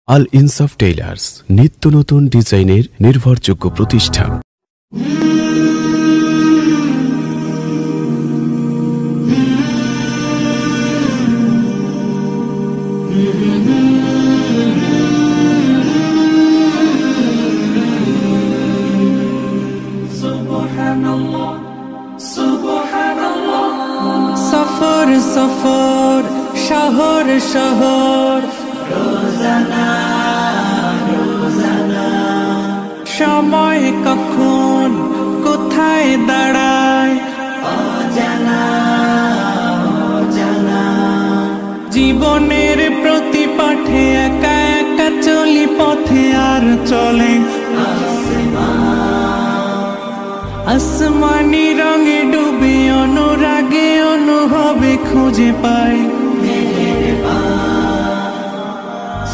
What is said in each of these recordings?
আল ইনসাফ টেইলার্স, নিত্য নতুন ডিজাইনের নির্ভরযোগ্য প্রতিষ্ঠান। সফর সফর শহর শহর রোজানা রোজানা, সময় কখন কোথায় দাঁড়ায় অজানা অজানা। জীবনের প্রতি পাঠে একা একা চলি পথে আর চলে আসমানি রঙে ডুবে অনুরাগে অনুভবে খুঁজে পাই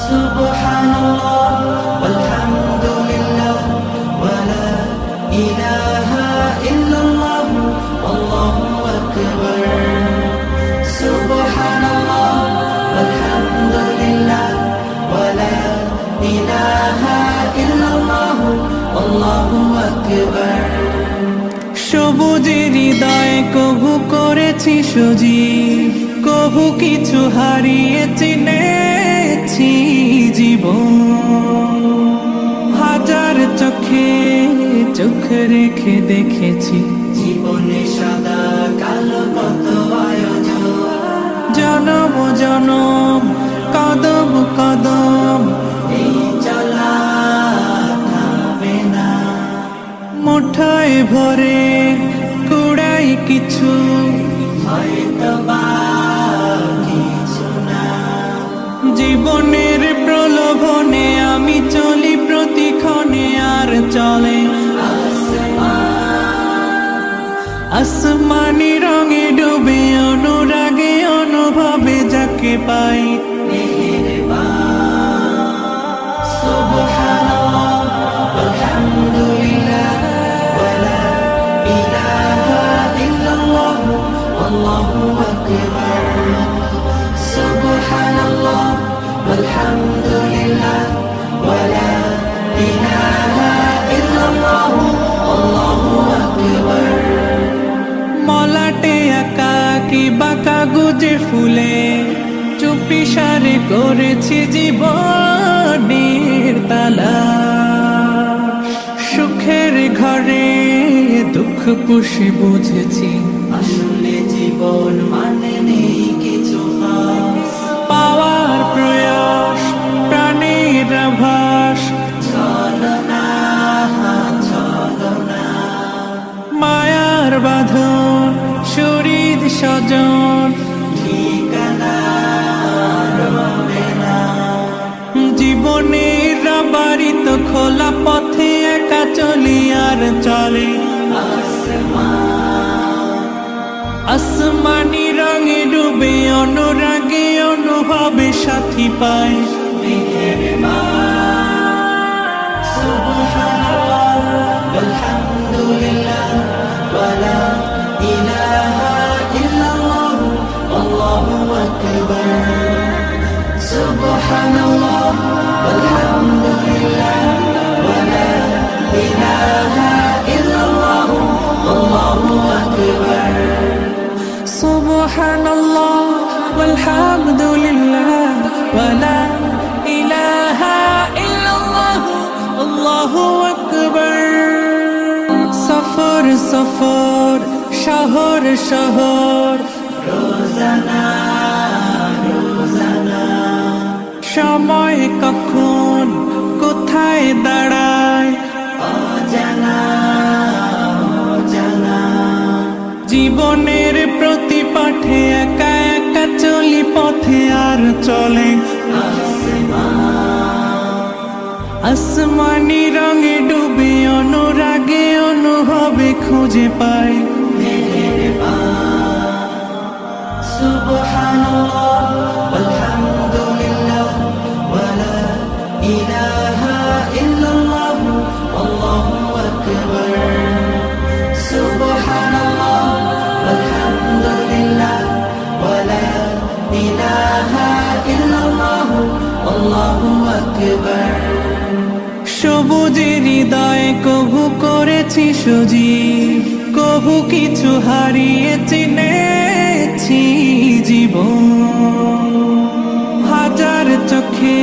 সুবহানাল্লাহ ওয়ালহামদুলিল্লাহ ওয়ালা ইলাহা ইল্লাল্লাহ আল্লাহু আকবার। সুবহানাল্লাহ ওয়ালহামদুলিল্লাহ ওয়ালা ইলাহা ইল্লাল্লাহ আল্লাহু আকবার। সবুজের হৃদয়ে কভু করেছি সজীব, কভু কিছু হারিয়ে চিনেছি জীবন। হাজার চোখে চোখ রেখে দেখেছি জীবনে সাদা কালো কত আয়োজন। জনম জনম কদম কদম এই চলা থামে না। মুঠোয় ভরে কুড়াই কিছু হয়তো বা কিছু না। জীবনের প্রলোভনে আমি চলি প্রতিক্ষণে আর চলে আসমানি রঙে ডুবে অনুরাগে অনুভবে যাকে পাই সুবহানাল্লাহ আলহামদুলিল্লাহ ওয়ালা ইলাহা ইল্লাল্লাহ আল্লাহু আকবার। সুবহানাল্লাহ আলহামদুলিল্লাহ ওয়ালা ইলাহা ইল্লাল্লাহ আল্লাহু আকবার। মলাটে একাকী বাঁকা গুজে ফুলে চুপি সারে করেছি জীবনের তালা। সুখের ঘরে দুঃখ পুষে বুঝেছি আসলে জীবন মানে নেই কিছু খাস। পাওয়ার প্রয়াস প্রাণের আভাস ছলনা ছলনা। মায়ার বাঁধন শরীর স্বজন ঠিকানা রবে না। জীবনের বাড়িত খোলা পথে একা চলি আর চলে আসমানি রঙে ডুবে অনুরাগে অনুভবে সাথী পাই সুবহানাল্লাহ আলহামদুলিল্লাহ ওয়ালা ইলাহা ইল্লাল্লাহ আল্লাহু আকবার। সুবহানাল্লাহ আলহামদুলিল্লাহ ওয়ালা ইলাহা ইল্লাল্লাহ আল্লাহু আকবার। সুবহানাল্লাহ ওয়ালহামদুলিল্লাহ ওয়ালা ইলাহা ইল্লাল্লাহ আল্লাহু আকবার। সফর সফর শহর শহর রোজানা রোজানা, সময় কখন কোথায় দাঁড়ায় অজানা অজানা। জীবনের প্রতি পাঠে একা একা চলি পথে আর চলে আসমানি রঙে ডুবে অনুরাগে অনুভবে খুঁজে পাই সুবহানাল্লাহ আলহামদুলিল্লাহ ওয়ালা ইলাহা ইল্লাল্লাহ আল্লাহু আকবার। সুবহানাল্লাহ আলহামদুলিল্লাহ ওয়ালা ইলাহা ইল্লাল্লাহ আল্লাহু আকবার। আকবার। সবুজের হৃদয়ে কভু করেছি সজীব, কভু কিছু হারিয়ে চিনেছি জীবন। হাজার চোখে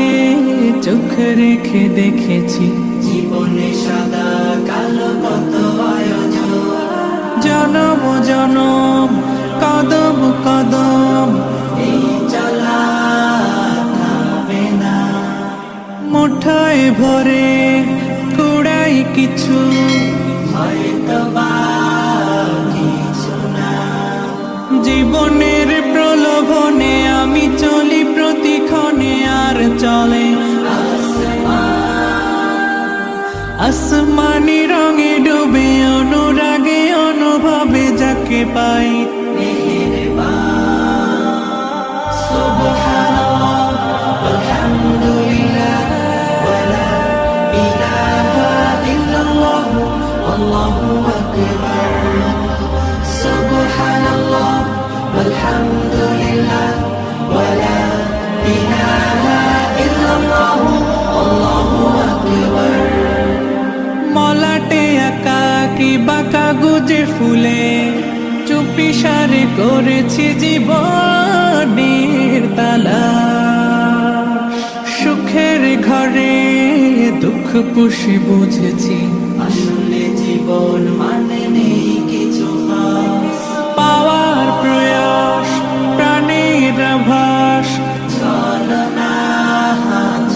চোখ রেখে দেখেছি জীবনে সাদা কালো কত আয়োজন। জনম জনম কদম কদম এই চলা থামে না। মুঠোয় ভরে কুড়াই কিছু হয়তো বা কিছু না। জীবনের প্রলোভনে আমি চলি প্রতিক্ষণে, আর চলে আসমানি রঙে ডুবে অনুরাগে অনুভবে যাকে পাই সুবহানাল্লাহ আলহামদুলিল্লাহ ওয়ালা ইলাহা ইল্লাল্লাহ আল্লাহু আকবার। সুবহানাল্লাহ আলহামদুলিল্লাহ ওয়ালা ইলাহা ইল্লাল্লাহ আল্লাহু আকবার। মলাটে একাকী বাঁকা গুজে ফুলে চুপি সারে করেছি জীবনের তালা। সুখের ঘরে দুঃখ পুষে বুঝেছি আসলে জীবন মানে নেই কিছু খাস। পাওয়ার প্রয়াস প্রাণের আভাস, চলো না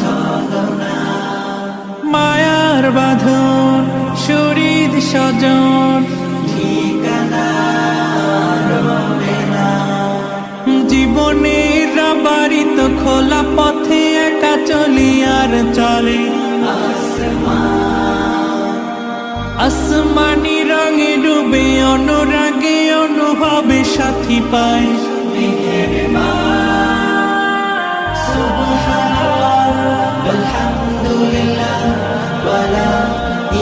চলো না। মায়ার বাঁধন শরীর স্বজন ঠিকানা রবে না। জীবনের রাবারিত খোলা পথে একা চলি, আর চলে আসমানি রঙে ডুবে অনুরাগে অনুভবে সাথী পায়। সুবহানাল্লাহ আলহামদুলিল্লাহ ওয়ালা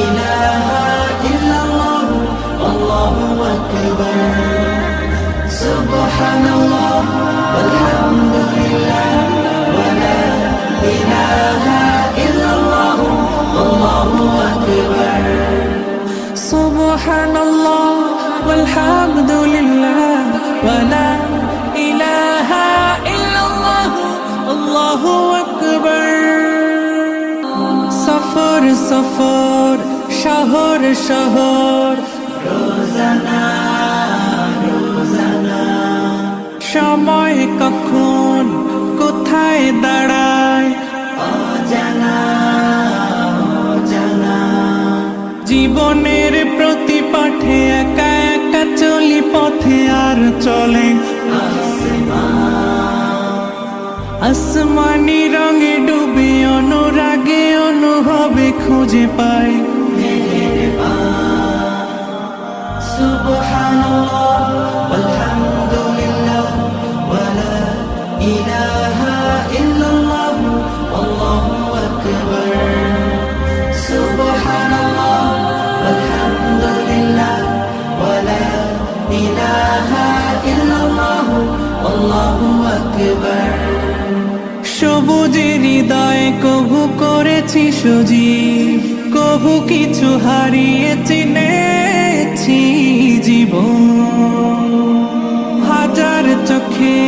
ইলাহা ইল্লাল্লাহ আল্লাহু আকবার। সুবহানাল্লাহ আলহামদুলিল্লাহ ওয়ালা ইলাহা ইল্লাল্লাহ আল্লাহু আকবার। সুবহানাল্লাহ আলহামদুলিল্লাহ ওয়ালা ইলাহা ইল্লাল্লাহ আল্লাহু আকবার। সফর সফর শহর শহর রোজানা রোজানা। সময় কখন কোথায় দাঁড়ায় অজানা অজানা। জীবনের প্রতি পাঠে একা একা চলি পথে, আর চলে আসমানি রঙে ডুবে অনুরাগে অনুভবে খুঁজে পাই। সুবহানাল্লাহ আলহামদুলিল্লাহ ওয়ালা ইলাহা ইল্লাল্লাহ আল্লাহু আকবার। সুবহানাল্লাহ আলহামদুলিল্লাহ ওয়ালা ইলাহা ইল্লাল্লাহ আল্লাহু আকবার। সবুজের হৃদয়ে কভু করেছি সজীব, কভু কিছু হারিয়ে চিনেছি জীবন। হাজার চোখে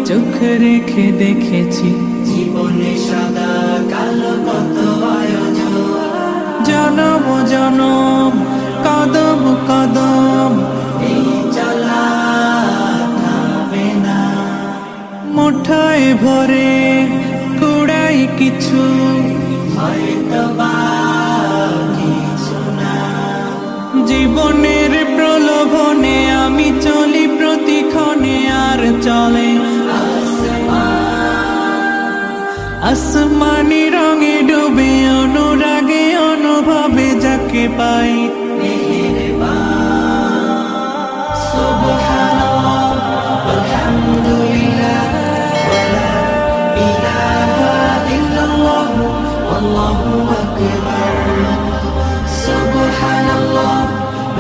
চোখ রেখে দেখেছি জীবনে সাদা কালো কত আয়োজন। জনম জনম কদম কদম এই চলা থামে না। মুঠোয় ভরে কুড়াই কিছু হয়তো বা কিছু না। জীবনের প্রলোভনে আমি চলি প্রতিক্ষণে, আর চলে আসমানি রঙে ডুবে অনুরাগে অনুভবে যাকে পাই। সুবহানাল্লাহ আলহামদুলিল্লাহ ওয়ালা ইলাহা ইল্লাল্লাহ আল্লাহু আকবার। সুবহানাল্লাহ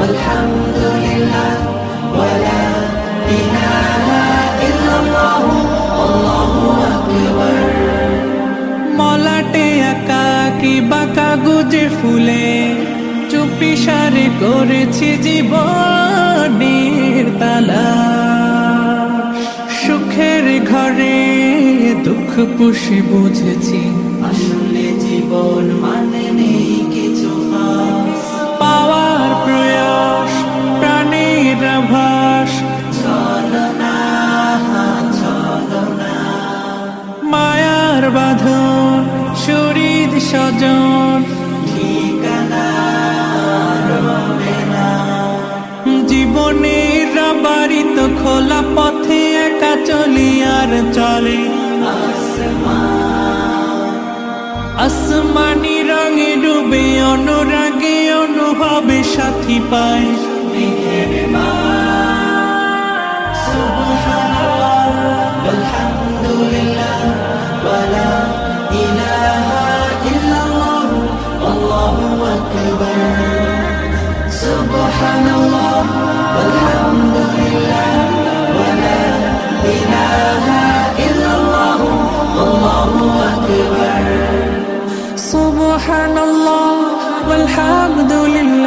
আলহামদুলিল্লাহ ওয়ালা ইলাহা ইল্লাল্লাহ আল্লাহু আকবার। মলাটে কি বা কাগজে ফুলে চুপি সারে করেছি জীবনের তালা সুখের ঘরে দুঃখ পুষে বুঝেছি আসলে জীবন মানে নেই কিছু খাস পাওয়ার প্রয়াস প্রাণের আভাস চলো না মায়ার বাঁধন শরীর স্বজন ঠিকানা রবে না জীবনের বাড়িত খোলা পথে একা চলি আর চলে আসমানি রঙে ডুবে অনুরাগে অনুভবে সাথী পায় আলহামদুলিল্লাহ ওয়ালা ইলাহা ইল্লাল্লাহ আল্লাহু আকবার সুবহানাল্লাহ আলহামদুলিল্লাহ ওয়ালা ইলাহা ইল্লাল্লাহ আল্লাহু আকবার সুবহানাল্লাহ ওয়ালহামদুলিল্লাহ